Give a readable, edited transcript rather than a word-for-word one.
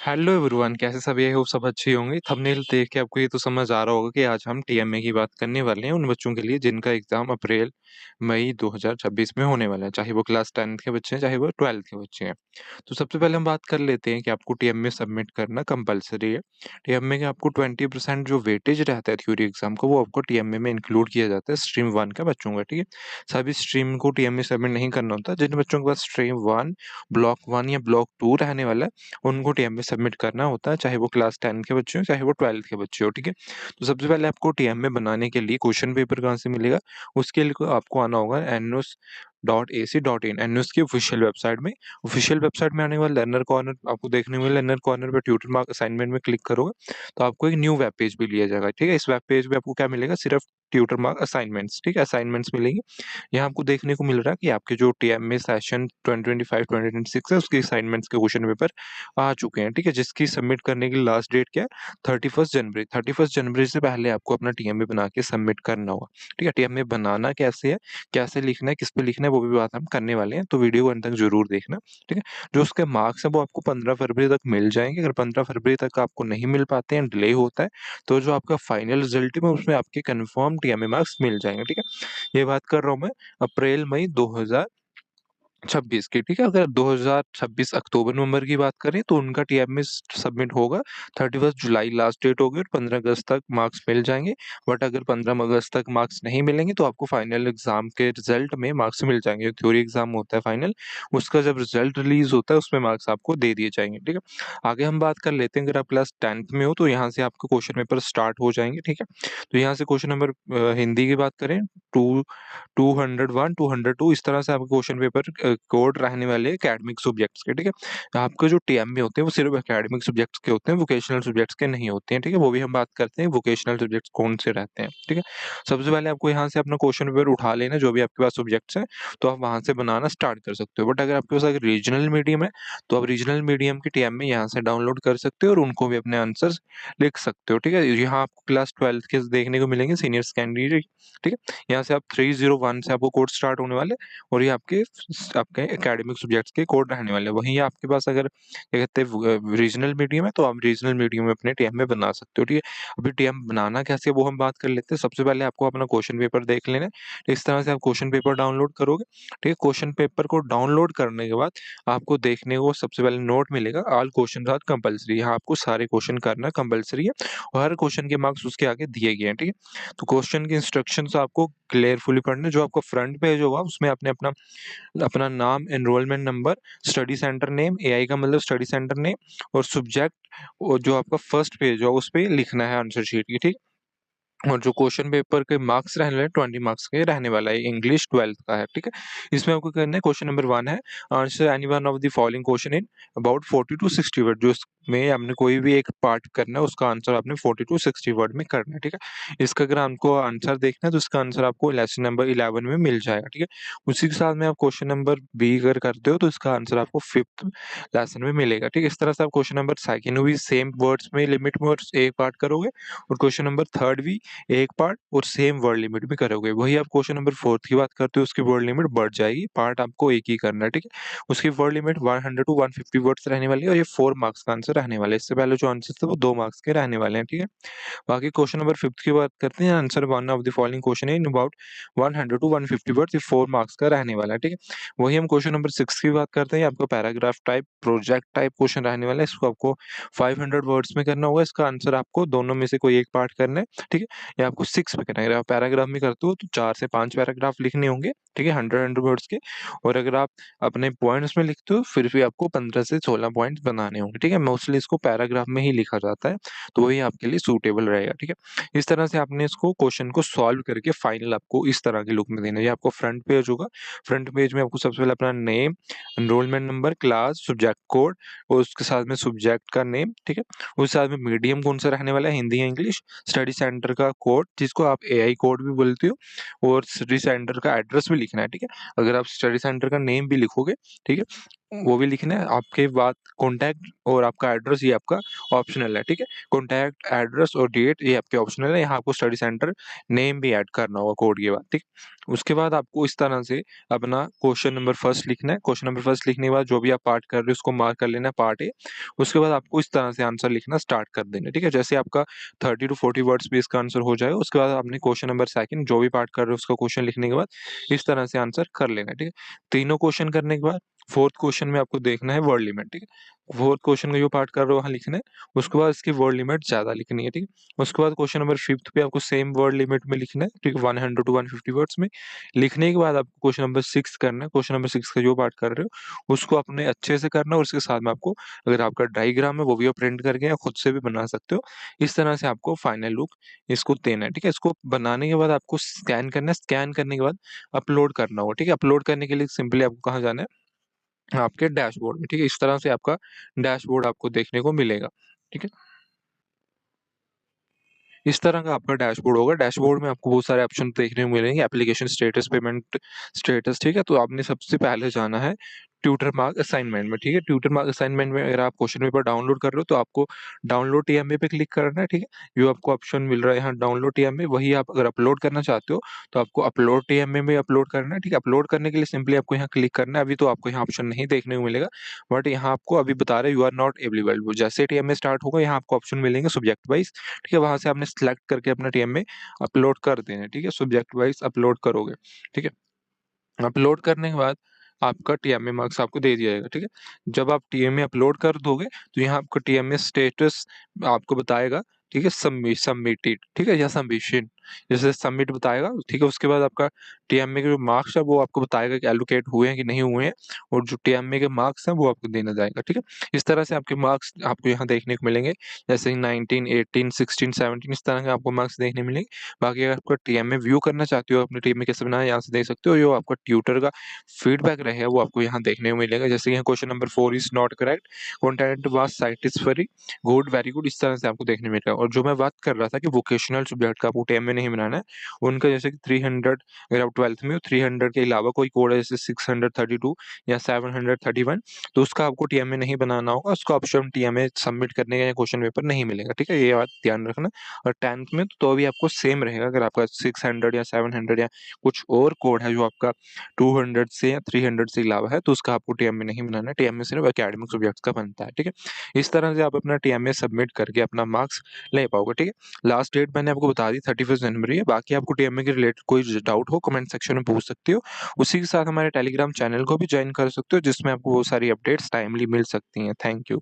Hello everyone, कैसे सभी हो? सब अच्छे ही होंगे। थंबनेल देख के आपको ये तो समझ आ रहा होगा कि आज हम टीएमए की बात करने वाले हैं उन बच्चों के लिए जिनका एग्जाम अप्रैल मई 2026 में होने वाला है, चाहे वो क्लास 10th के बच्चे हैं चाहे वो 12th के बच्चे हैं। तो सबसे पहले हम बात कर लेते हैं कि आपको टीएमए सबमिट करना कंपलसरी है। टीएमए के आपको 20% जो वेटेज रहता है थ्योरी एग्जाम को, वो आपको टीएमए में इंक्लूड किया जाता है स्ट्रीम 1 के बच्चों का। ठीक है, सभी स्ट्रीम को टीएमए सबमिट नहीं करना होता। जिन बच्चों के पास स्ट्रीम 1, ब्लॉक 1 या ब्लॉक 2 रहने वाला है उनको टीएमए सबमिट करना होता है, चाहे वो क्लास 10 के बच्चे हो चाहे वो 12th के बच्चे हो। ठीक है, तो सबसे पहले आपको टीएमए बनाने के लिए क्वेश्चन पेपर कहाँ से मिलेगा, उसके लिए आपको आना होगा NUS.ac.in, एनयूएस की ऑफिशियल वेबसाइट में। ऑफिशियल वेबसाइट में आने के बाद लर्नर कॉर्नर आपको देखने को मिलेगा। लर्नर कॉर्नर पे ट्यूटर मार्क असाइनमेंट में क्लिक करोगे तो आपको एक न्यू वेब पेज भी लिया जाएगा। ठीक है, इस वेब पेज पे आपको क्या मिलेगा, सिर्फ ट्यूटर मार्क असाइनमेंट्स। ठीक है, असाइनमेंट्स मिलेंगे। यहाँ आपको देखने को मिल रहा है कि आपके जो टीएमए सेशन 2025-2026 है उसके असाइनमेंट्स के क्वेश्चन पेपर आ चुके हैं। ठीक है, जिसकी सबमिट करने की लास्ट डेट क्या है, 31 जनवरी। 31 जनवरी से पहले आपको अपना टीएमए बना के सबमिट करना होगा। ठीक है, टीएमए बनाना कैसे है, कैसे लिखना है, किस पे लिखना है, वो भी बात हम करने वाले हैं, तो वीडियो को अंत तक जरूर देखना। ठीक है, जो उसके मार्क्स है वो आपको 15 फरवरी तक मिल जाएंगे। अगर 15 फरवरी तक आपको नहीं मिल पाते हैं, डिले होता है, तो जो आपका फाइनल रिजल्ट है उसमें आपके कन्फर्म टीएमए मार्क्स मिल जाएंगे। ठीक है, ये बात कर रहा हूँ मैं अप्रैल मई 2026 की। ठीक है, अगर 2026 अक्टूबर नवंबर की बात करें तो उनका टीएमए सबमिट होगा 31 जुलाई लास्ट डेट होगी और 15 अगस्त तक मार्क्स मिल जाएंगे। बट अगर 15 अगस्त तक मार्क्स नहीं मिलेंगे तो आपको फाइनल एग्जाम के रिजल्ट में मार्क्स मिल जाएंगे। थ्योरी एग्जाम होता है फाइनल, उसका जब रिजल्ट रिलीज होता है उसमें मार्क्स आपको दे दिए जाएंगे। ठीक है, आगे हम बात कर लेते हैं। अगर आप क्लास 10th में हो तो यहाँ से आपके क्वेश्चन पेपर स्टार्ट हो जाएंगे। ठीक है, तो यहाँ से क्वेश्चन नंबर हिंदी की बात करें, टू 201, 202 इस तरह से आपके क्वेश्चन पेपर कोड रहने वाले एकेडमिक सब्जेक्ट्स के। ठीक है, आपके जो टीएमए होते हैं वो सिर्फ एकेडमिक सब्जेक्ट्स के होते हैं, वोकेशनल सब्जेक्ट्स के नहीं होते हैं। ठीक है, वो भी हम बात करते हैं वोकेशनल सब्जेक्ट्स कौन से रहते हैं। ठीक है, सबसे पहले आपको यहाँ से अपना क्वेश्चन पेपर उठा लेना, जो भी आपके पास सब्जेक्ट्स हैं तो आप वहां से बनाना स्टार्ट कर सकते हो। बट अगर आपके पास अगर रीजनल मीडियम है तो आप रीजनल मीडियम के टीएमए यहाँ से डाउनलोड कर सकते हो और उनको भी अपने आंसर्स लिख सकते हो। ठीक है, यहाँ आपको क्लास 12th के देखने को मिलेंगे सीनियर कैंडिडेट। ठीक है, यहाँ से आप 301 से आपको कोर्स स्टार्ट होने वाले और ये आपके आपके एकेडमिक सब्जेक्ट्स के कोड रहने वाले हैं। वहीं आपके पास अगर क्या कहते हैं रीजनल मीडियम है तो आप रीजनल मीडियम में अपने टीएम में बना सकते हो। ठीक है, अभी टीएम बनाना कैसे है वो हम बात कर लेते हैं। सबसे पहले आपको अपना क्वेश्चन पेपर देख लेना है। तो इस तरह से आप क्वेश्चन पेपर डाउनलोड करोगे। ठीक है, क्वेश्चन पेपर को डाउनलोड करने के बाद आपको देखने को सबसे पहले नोट मिलेगा, ऑल क्वेश्चन आर कंपलसरी। यहाँ आपको सारे क्वेश्चन करना कंपलसरी है और हर क्वेश्चन के मार्क्स उसके आगे दिए गए हैं। ठीक है, तो क्वेश्चन के इंस्ट्रक्शंस आपको क्लियरफुली पढ़ने। जो आपका फ्रंट पेज होगा उसमें आपने अपना अपना नाम, enrolment number, study centre name, AI का मतलब स्टडी सेंटर नेम और सब्जेक्ट, और जो आपका फर्स्ट पेज होगा उस पे लिखना है आंसर शीट की। ठीक, और जो क्वेश्चन पेपर के मार्क्स रहने वाले 20 मार्क्स के रहने वाला है, इंग्लिश 12th का है। ठीक है, इसमें आपको करना है, क्वेश्चन नंबर 1 है, answer any one of the following question in about 40 to 60 word. जो इसमें आपने कोई भी एक पार्ट करना है उसका आंसर आपने 40 to 60 वर्ड में करना है। ठीक है, इसका अगर आपको आंसर देखना है तो इसका आंसर आपको लेसन नंबर 11 में मिल जाएगा। ठीक है, उसी के साथ में आप क्वेश्चन नंबर बी अगर करते हो तो इसका आंसर आपको 5th लेसन में मिलेगा। ठीक है, इस तरह से आप क्वेश्चन नंबर सेकंड भी सेम वर्ड्स में लिमिट में एक पार्ट करोगे और क्वेश्चन नंबर थर्ड भी एक पार्ट और सेम वर्ड लिमिट भी करोगे। वही आप क्वेश्चन नंबर 4th की बात करते हो उसकी वर्ड लिमिट बढ़ जाएगी, पार्ट आपको एक ही करना है। ठीक है, उसकी वर्ड लिमिट 100 to 150 वर्ड्स रहने वाली है और ये 4 मार्क्स का आंसर रहने वाला है। इससे पहले जो आंसर थे वो 2 मार्क्स के रहने वाले हैं। ठीक है, बाकी क्वेश्चन नंबर 5th की बात करते हैं, answer one of the following question in about 100 to 150 words, ये 4 मार्क्स का रहने वाला है। ठीक है, वही हम क्वेश्चन नंबर 6 की बात करते हैं, आपको paragraph type project type question रहने वाला है। इसको आपको 500 वर्ड्स में करना होगा। इसका आंसर आपको दोनों में से कोई एक पार्ट करना है। ठीक है, ये आपको 6 में करना है। अगर आप पैराग्राफ में करते हो तो 4 से 5 पैराग्राफ लिखने होंगे। ठीक है, 100 वर्ड्स के। और अगर आप अपने पॉइंट्स में लिखते हो फिर भी आपको 15 से 16 पॉइंट्स बनाने होंगे। ठीक है, मोस्टली इसको पैराग्राफ में ही लिखा जाता है तो वही आपके लिए सूटेबल रहेगा। ठीक है, इस तरह से आपने इसको क्वेश्चन को सॉल्व करके फाइनल आपको इस तरह के लुक में देना है। ये आपको फ्रंट पेज होगा। फ्रंट पेज में आपको सबसे पहले अपना name, enrolment number, class, subject code और उसके साथ में सब्जेक्ट का नेम। ठीक है, उसके साथ में मीडियम कौन सा रहने वाला है, हिंदी या इंग्लिश, स्टडी सेंटर का कोड जिसको आप एआई कोड भी बोलते हो और स्टडी सेंटर का एड्रेस भी लिखना है। ठीक है, अगर आप स्टडी सेंटर का नेम भी लिखोगे, ठीक है, वो भी लिखना है। आपके बाद कॉन्टैक्ट और आपका एड्रेस ये आपका ऑप्शनल है, ठीक है? कॉन्टैक्ट, एड्रेस और डेट ये आपके ऑप्शनल है। यहाँ आपको स्टडी सेंटर नेम भी ऐड करना होगा कोड के बाद, ठीक? उसके बाद आपको इस तरह से अपना क्वेश्चन नंबर फर्स्ट लिखना है। क्वेश्चन नंबर फर्स्ट लिखने के बाद जो भी आप पार्ट कर रहे हो उसको मार्क कर लेना है पार्ट ए। उसके बाद आपको इस तरह से आंसर लिखना स्टार्ट कर देना है, ठीक है? जैसे आपका 30 टू 40 वर्ड्स में इसका आंसर हो जाएगा, उसके बाद आपने क्वेश्चन नंबर सेकंड जो भी पार्ट कर रहे हो उसका क्वेश्चन लिखने के बाद इस तरह से आंसर कर लेना है, ठीक है? तीनों क्वेश्चन करने के बाद फोर्थ क्वेश्चन में आपको देखना है वर्ड लिमिट, ठीक है? फोर्थ क्वेश्चन का जो पार्ट कर रहे हो वहाँ लिखना है, उसके बाद इसकी वर्ड लिमिट ज़्यादा लिखनी है, ठीक है? उसके बाद क्वेश्चन नंबर फिफ्थ पे आपको सेम वर्ड लिमिट में लिखना है, ठीक है? 100 टू 150 वर्ड्स में। लिखने के बाद आपको क्वेश्चन नंबर 6 करना है। क्वेश्चन नंबर 6 का जो पार्ट कर रहे हो उसको अपने अच्छे से करना है और उसके साथ में आपको अगर आपका डायग्राम है वो भी आप प्रिंट करके या खुद से भी बना सकते हो। इस तरह से आपको फाइनल लुक इसको देना है, ठीक है? इसको बनाने के बाद आपको स्कैन करना है, स्कैन करने के बाद अपलोड करना होगा, ठीक है? अपलोड करने के लिए सिंपली आपको कहाँ जाना है? आपके डैशबोर्ड में, ठीक है? इस तरह से आपका डैशबोर्ड आपको देखने को मिलेगा, ठीक है? इस तरह का आपका डैशबोर्ड होगा। डैशबोर्ड में आपको बहुत सारे ऑप्शन देखने को मिलेंगे, एप्लीकेशन स्टेटस, पेमेंट स्टेटस, ठीक है? तो आपने सबसे पहले जाना है ट्यूटर मार्क असाइनमेंट में, ठीक है? ट्यूटर मार्क असाइनमेंट में अगर आप क्वेश्चन पेपर डाउनलोड कर रहे हो तो आपको डाउनलोड टीएमए पे क्लिक करना है, ठीक है? जो आपको ऑप्शन मिल रहा है यहाँ डाउनलोड टीएमए, वही आप अगर अपलोड करना चाहते हो तो आपको अपलोड टीएमए में अपलोड करना है, ठीक है? अपलोड करने के लिए सिंपली आपको यहाँ क्लिक करना है। अभी तो आपको यहाँ ऑप्शन नहीं देखने को मिलेगा, बट यहाँ आपको अभी बता रहे यू आर नॉट अवेलेबल। जैसे टीएमए स्टार्ट होगा यहाँ आपको ऑप्शन मिलेंगे सब्जेक्ट वाइज, ठीक है? वहाँ से आपने सिलेक्ट करके अपना टीएमए अपलोड कर देना है, ठीक है? सब्जेक्ट वाइज अपलोड करोगे, ठीक है? अपलोड करने के बाद आपका टीएमए मार्क्स आपको दे दिया जाएगा, ठीक है? जब आप टीएमए अपलोड कर दोगे तो यहाँ आपका टीएमए स्टेटस आपको बताएगा, ठीक है? सबमिटेड, ठीक है? या सबमिशन, जैसे सबमिट बताएगा, ठीक है? उसके बाद आपका टीएमए के जो मार्क्स है वो आपको बताएगा कि एलोकेट हुए हैं कि नहीं हुए हैं, और जो टीएमए के मार्क्स हैं वो आपको देना जाएगा, ठीक है? इस तरह से आपके मार्क्स आपको यहाँ देखने को मिलेंगे, जैसे 19, 18, 16, 17 इस तरह के आपको मार्क्स देखने मिलेंगे। बाकी अगर आपका टीएमए व्यू करना चाहते हो अपने टीएमए कैसे बनाया, यहाँ से देख सकते हो। जो आपका ट्यूटर का फीडबैक रहेगा वो आपको यहाँ देखने को मिलेगा। जैसे यहाँ question number 4 is not correct, content was satisfactory, good, very good, इस तरह से आपको देखने मिलेगा। और जो मैं बात कर रहा था कि वोकेशनल सब्जेक्ट का आपको टीएमए नहीं बनाना है, उनका जैसे कि 300 अगर आप 12th में हो, 300 के अलावा कोई कोड है जैसे 632 या 731, तो उसका आपको टीएमए नहीं बनाना होगा। उसका ऑप्शन टीएमए सबमिट करने का या क्वेश्चन पेपर नहीं मिलेगा, ठीक है? ये बात ध्यान रखना। और 10th में तो अभी आपको सेम रहेगा। अगर आपका 600 या 700 या कुछ और कोड है जो आपका 200 से या 300 से अलावा है, तो उसका आपको टीएमए नहीं बनाना है। टीएमए सिर्फ एकेडमिक सब्जेक्ट्स का बनता है, ठीक है? इस तरह से आप अपना टीएमए सबमिट करके अपना मार्क्स ले पाओगे, ठीक है? लास्ट डेट मैंने आपको बता दी 31 जनवरी है। बाकी आपको टीएमए के रिलेटेड कोई डाउट हो कमेंट सेक्शन में पूछ सकते हो। उसी के साथ हमारे टेलीग्राम चैनल को भी ज्वाइन कर सकते हो जिसमें आपको बहुत सारी अपडेट्स टाइमली मिल सकती हैं। Thank you.